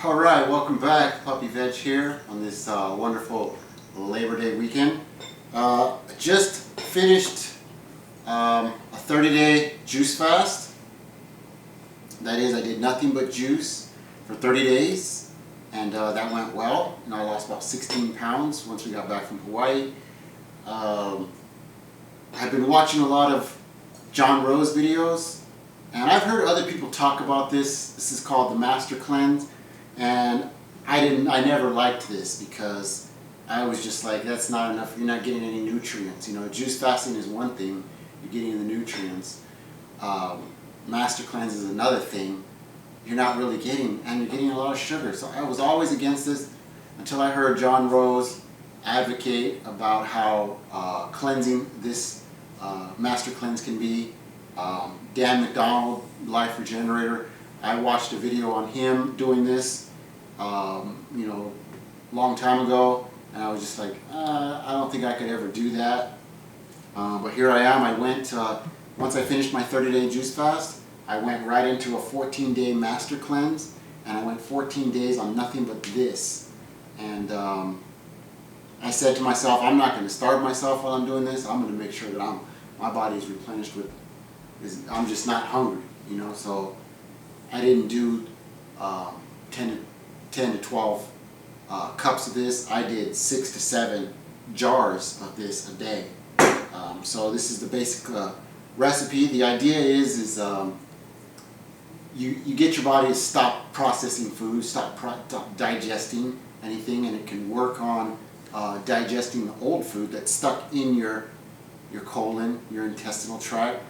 Alright, welcome back. Puppy Veg here on this wonderful Labor Day weekend. Just finished a 30-day juice fast. That is, I did nothing but juice for 30 days and that went well, and I lost about 16 pounds once we got back from Hawaii. I've been watching a lot of John Rose videos, and I've heard other people talk about this. This is called the Master Cleanse. And I never liked this because I was just like, that's not enough. You're not getting any nutrients. You know, juice fasting is one thing. You're getting the nutrients. Master cleanse is another thing. You're not really getting, and you're getting a lot of sugar. So I was always against this until I heard John Rose advocate about how cleansing this Master Cleanse can be. Dan McDonald, Life Regenerator. I watched a video on him doing this, you know, long time ago, and I was just like, I don't think I could ever do that. But here I am. I went, once I finished my 30-day juice fast, I went right into a 14-day Master Cleanse, and I went 14 days on nothing but this. And I said to myself, I'm not going to starve myself while I'm doing this. I'm going to make sure that my body is replenished with, I'm just not hungry, you know. So I didn't do 10 to 12 cups of this. I did 6 to 7 jars of this a day. So this is the basic recipe. The idea is you get your body to stop processing food, stop digesting anything, and it can work on digesting the old food that's stuck in your colon, your intestinal tract,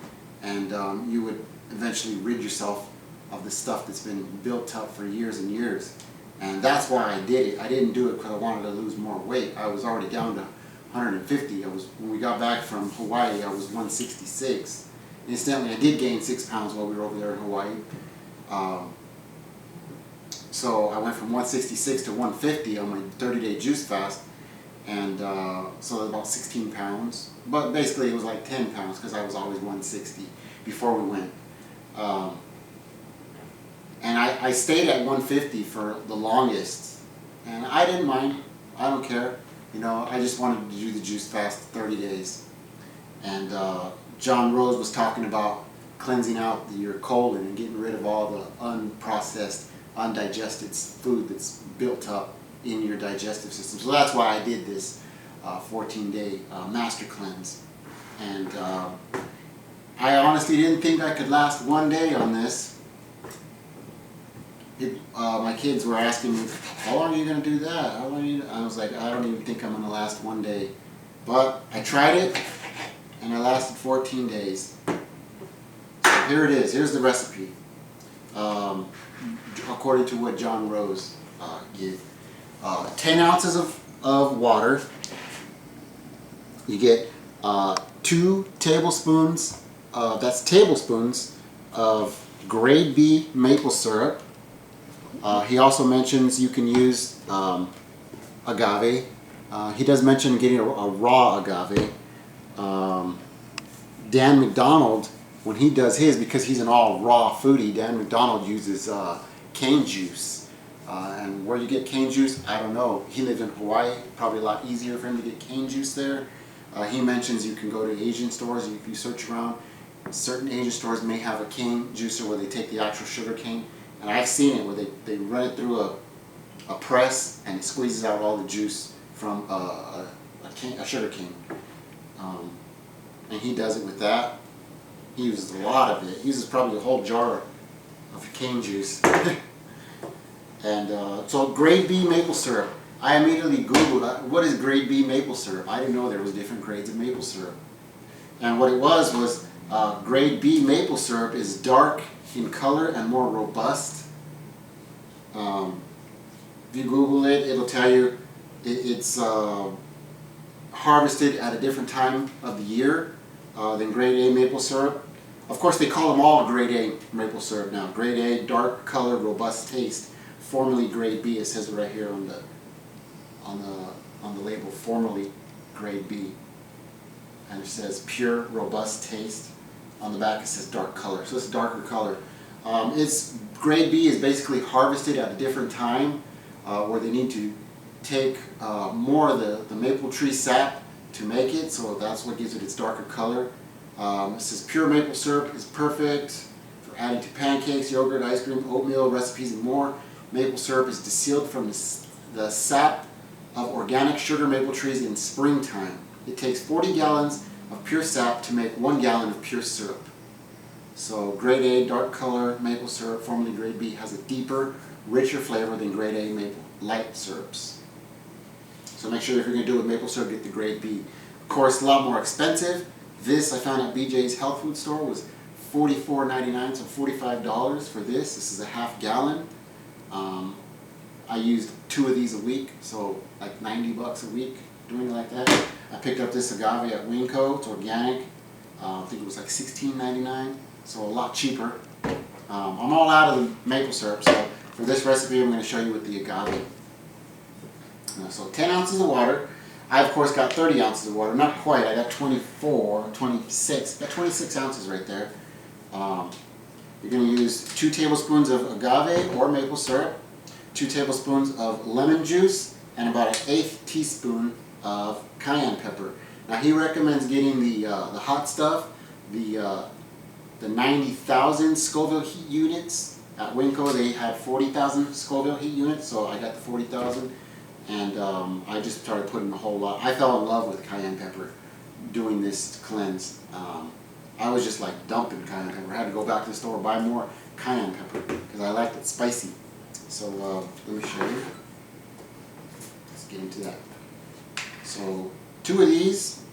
and you would eventually rid yourself of the stuff that's been built up for years and years. And that's why I did it. I didn't do it because I wanted to lose more weight. I was already down to 150. When we got back from Hawaii, I was 166. Incidentally, I did gain 6 pounds while we were over there in Hawaii. So I went from 166 to 150 on my 30-day juice fast, and so about 16 pounds. But basically it was like 10 pounds because I was always 160 before we went. And I stayed at 150 for the longest, and I didn't mind. I don't care. You know, I just wanted to do the juice fast 30 days. And John Rose was talking about cleansing out your colon and getting rid of all the unprocessed, undigested food that's built up in your digestive system. So that's why I did this 14-day Master Cleanse. And I honestly didn't think I could last one day on this. My kids were asking me, how long are you going to do that? How long are you? I was like, I don't even think I'm going to last one day. But I tried it, and I lasted 14 days. So here it is. Here's the recipe, according to what John Rose gave. 10 ounces of water. You get 2 tablespoons, that's tablespoons, of grade B maple syrup. He also mentions you can use agave. He does mention getting a raw agave. Dan McDonald, when he does his, because he's an all raw foodie, Dan McDonald uses cane juice. And where you get cane juice, I don't know. He lived in Hawaii, probably a lot easier for him to get cane juice there. He mentions you can go to Asian stores, and if you search around, certain Asian stores may have a cane juicer where they take the actual sugar cane. And I've seen it where they run it through a press, and it squeezes out all the juice from a sugar cane. And he does it with that. He uses a lot of it. He uses probably a whole jar of cane juice. And so grade B maple syrup. I immediately Googled, what is grade B maple syrup? I didn't know there was different grades of maple syrup. And what it was grade B maple syrup is dark in color and more robust. If you Google it, it'll tell you it's harvested at a different time of the year than grade A maple syrup. Of course, they call them all grade A maple syrup now. Grade A, dark color, robust taste. Formerly grade B, it says it right here on the label, formerly grade B. And it says pure, robust taste. On the back it says dark color, so it's darker color. It's grade B is basically harvested at a different time where they need to take more of the maple tree sap to make it, so that's what gives it its darker color. It says pure maple syrup is perfect for adding to pancakes, yogurt, ice cream, oatmeal, recipes, and more. Maple syrup is distilled from the sap of organic sugar maple trees in springtime. It takes 40 gallons of pure sap to make 1 gallon of pure syrup. So grade A dark color maple syrup, formerly grade B, has a deeper, richer flavor than grade A maple light syrups. So make sure if you're going to do it with maple syrup, get the grade B. Of course, a lot more expensive. This I found at BJ's health food store was $44.99, so $45 for this. This is a half gallon. I used 2 of these a week, so like 90 bucks a week doing it like that. I picked up this agave at Winco. It's organic. I think it was like $16.99, so a lot cheaper. I'm all out of the maple syrup, so for this recipe I'm going to show you with the agave. So 10 ounces of water. I of course got 30 ounces of water, not quite, I got 26, got 26 ounces right there. You're going to use 2 tablespoons of agave or maple syrup, 2 tablespoons of lemon juice, and about an 1/8 teaspoon of cayenne pepper. Now he recommends getting the hot stuff, the 90,000 Scoville heat units. At Winco they had 40,000 Scoville heat units, so I got the 40,000. And I just started putting a whole lot. I fell in love with cayenne pepper doing this cleanse. I was just like dumping cayenne pepper. I had to go back to the store and buy more cayenne pepper because I liked it spicy. So let me show you. Let's get into that. So 2 of these.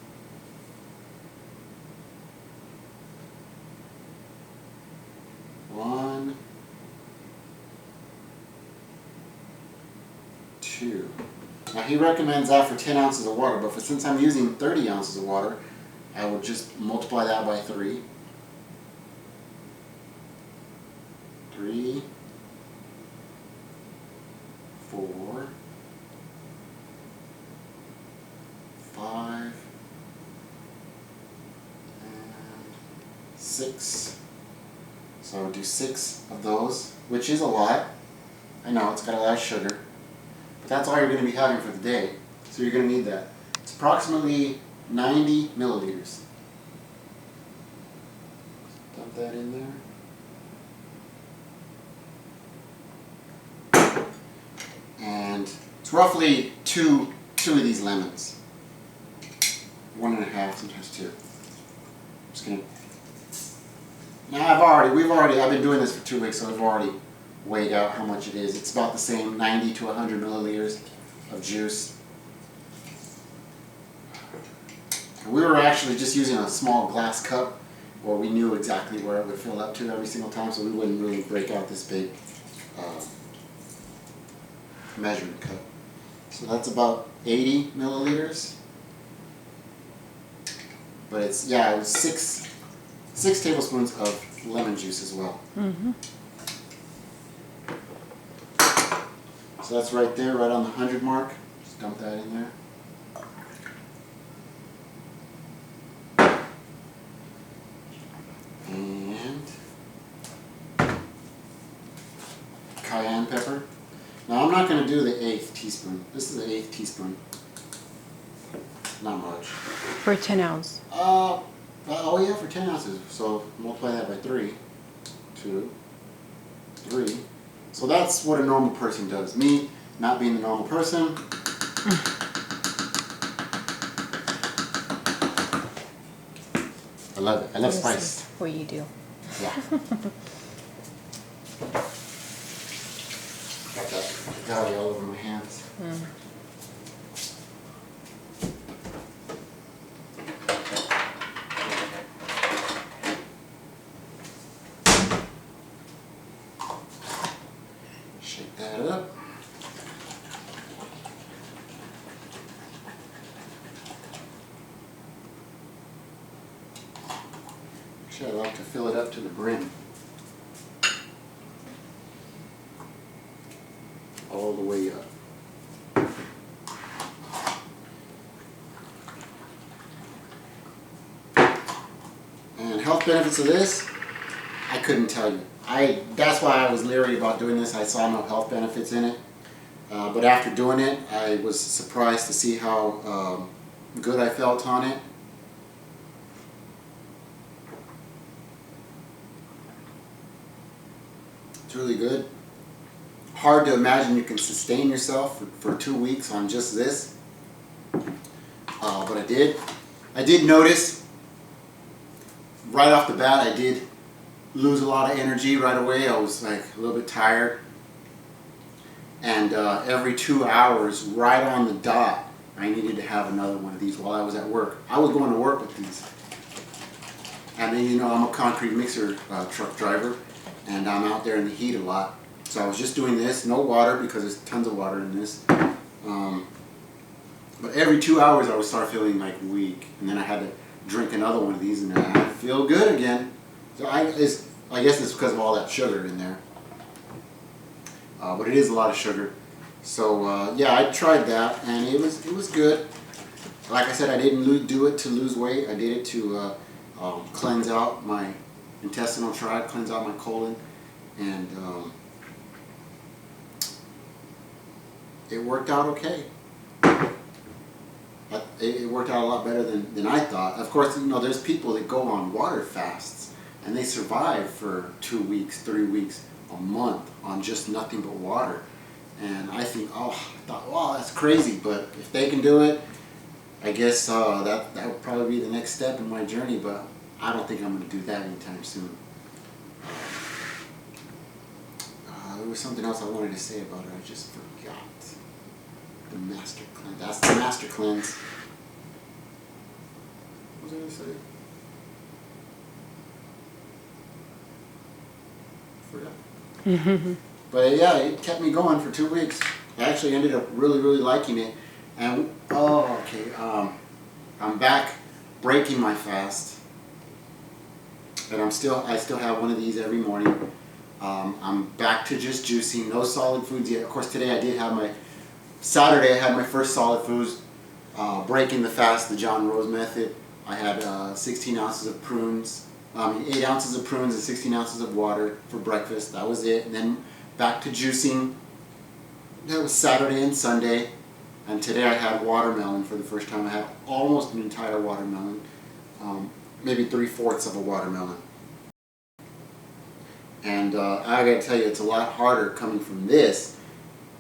One, 2. Now he recommends that for 10 ounces of water, but since I'm using 30 ounces of water, I would just multiply that by 3. 3, 4, 5, and 6. So I would do 6 of those, which is a lot. I know, it's got a lot of sugar. But that's all you're going to be having for the day. So you're going to need that. It's approximately 90 milliliters. Dump that in there. And it's roughly two of these lemons. 1.5, sometimes 2. I'm just going to... Now I've been doing this for 2 weeks, so I've already weighed out how much it is. It's about the same, 90 to 100 milliliters of juice. We were actually just using a small glass cup where we knew exactly where it would fill up to every single time, so we wouldn't really break out this big measuring cup. So that's about 80 milliliters. But it's, yeah, it was 6 tablespoons of lemon juice as well. Mm-hmm. So that's right there, right on the 100 mark. Just dump that in there. And cayenne pepper. Now I'm not going to do the 1/8 teaspoon. This is the 1/8 teaspoon. Not much. For 10 ounce. Oh yeah, for 10 ounces. So multiply that by 3. 2, 3. So that's what a normal person does. Me, not being the normal person. I love it. I love spice. This is what you do. Yeah. Got that agave all over my hands. Shake that up. Actually, I like to fill it up to the brim. All the way up. And health benefits of this, I couldn't tell you. That's why I was leery about doing this. I saw no health benefits in it. But after doing it, I was surprised to see how good I felt on it. It's really good. Hard to imagine you can sustain yourself for 2 weeks on just this. But I did. I did notice right off the bat, I did lose a lot of energy right away. I was like a little bit tired. And every 2 hours, right on the dot, I needed to have another one of these while I was at work. I was going to work with these. And then, you know, I'm a concrete mixer truck driver, and I'm out there in the heat a lot. So I was just doing this, no water because there's tons of water in this. But every 2 hours I would start feeling like weak, and then I had to drink another one of these, and I feel good again. So I guess it's because of all that sugar in there. But it is a lot of sugar. So yeah, I tried that, and it was good. Like I said, I didn't do it to lose weight. I did it to cleanse out my intestinal tract, cleanse out my colon, and it worked out okay. It worked out a lot better than I thought. Of course, you know, there's people that go on water fasts, and they survive for 2 weeks, 3 weeks, a month on just nothing but water. And I thought, wow, that's crazy. But if they can do it, I guess that would probably be the next step in my journey. But I don't think I'm going to do that anytime soon. There was something else I wanted to say about it. I just forgot. The master cleanse. That's the master cleanse. What was I going to say? Forgot. But yeah, it kept me going for 2 weeks. I actually ended up really, really liking it. And I'm back breaking my fast, and I still have one of these every morning. I'm back to just juicing, no solid foods yet. Of course, today I did have Saturday I had my first solid foods, breaking the fast, the John Rose method. I had 16 ounces of prunes. 8 ounces of prunes and 16 ounces of water for breakfast. That was it. And then back to juicing. That was Saturday and Sunday. And today I had watermelon for the first time. I had almost an entire watermelon. Maybe 3/4 of a watermelon. And I gotta tell you, it's a lot harder coming from this,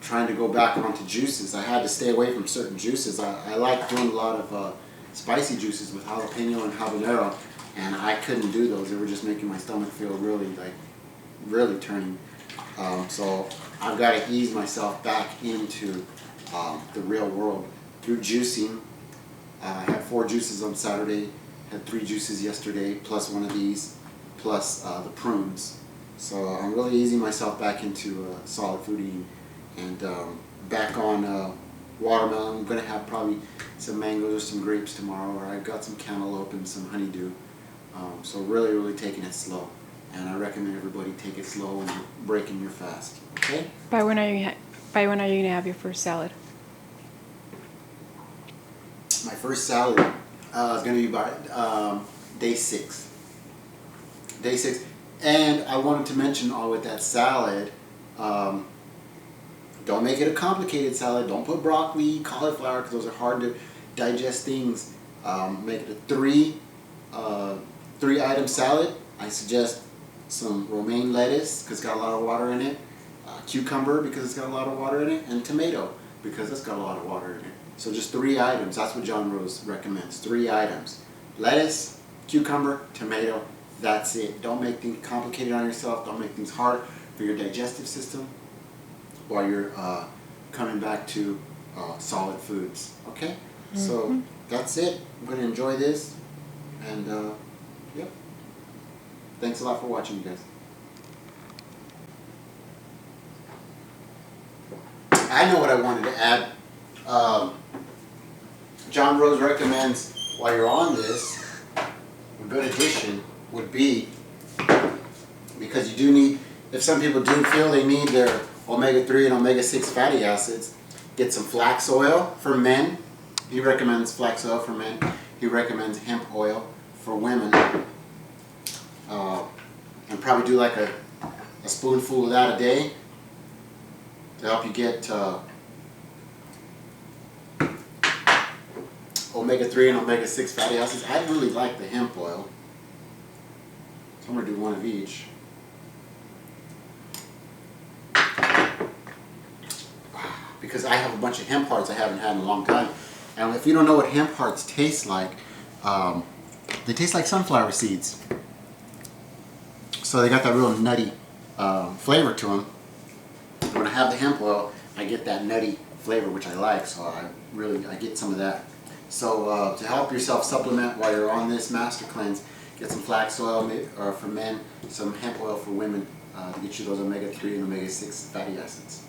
trying to go back onto juices. I had to stay away from certain juices. I like doing a lot of spicy juices with jalapeno and habanero. And I couldn't do those. They were just making my stomach feel really turning. So I've got to ease myself back into the real world through juicing. I had 4 juices on Saturday, had 3 juices yesterday, plus one of these, plus the prunes. So I'm really easing myself back into solid food eating, and back on watermelon. I'm going to have probably some mangoes or some grapes tomorrow, or I've got some cantaloupe and some honeydew. So really, really taking it slow, and I recommend everybody take it slow when you're breaking your fast. Okay? By when are you gonna have your first salad? My first salad is going to be by day 6. Day 6, and I wanted to mention with that salad. Don't make it a complicated salad. Don't put broccoli, cauliflower, because those are hard to digest things. Make it a 3-item salad. I suggest some romaine lettuce because it's got a lot of water in it, cucumber because it's got a lot of water in it, and tomato because it's got a lot of water in it. So just 3 items. That's what John Rose recommends. 3 items. Lettuce, cucumber, tomato. That's it. Don't make things complicated on yourself. Don't make things hard for your digestive system while you're coming back to solid foods. Okay? Mm-hmm. So that's it. I'm going to enjoy this. And yep. Thanks a lot for watching, you guys. I know what I wanted to add. John Rose recommends, while you're on this, a good addition would be, because you do need, if some people do feel they need their omega-3 and omega-6 fatty acids, get some flax oil for men. He recommends flax oil for men. He recommends hemp oil for women. and probably do like a spoonful of that a day to help you get omega-3 and omega-6 fatty acids. I really like the hemp oil, so I'm going to do one of each. Because I have a bunch of hemp hearts I haven't had in a long time. And if you don't know what hemp hearts taste like, they taste like sunflower seeds. So they got that real nutty flavor to them. When I have the hemp oil, I get that nutty flavor, which I like, so I get some of that. So to help yourself supplement while you're on this master cleanse, get some flax oil for men, some hemp oil for women to get you those omega-3 and omega-6 fatty acids.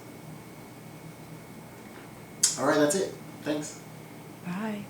All right, that's it. Thanks. Bye.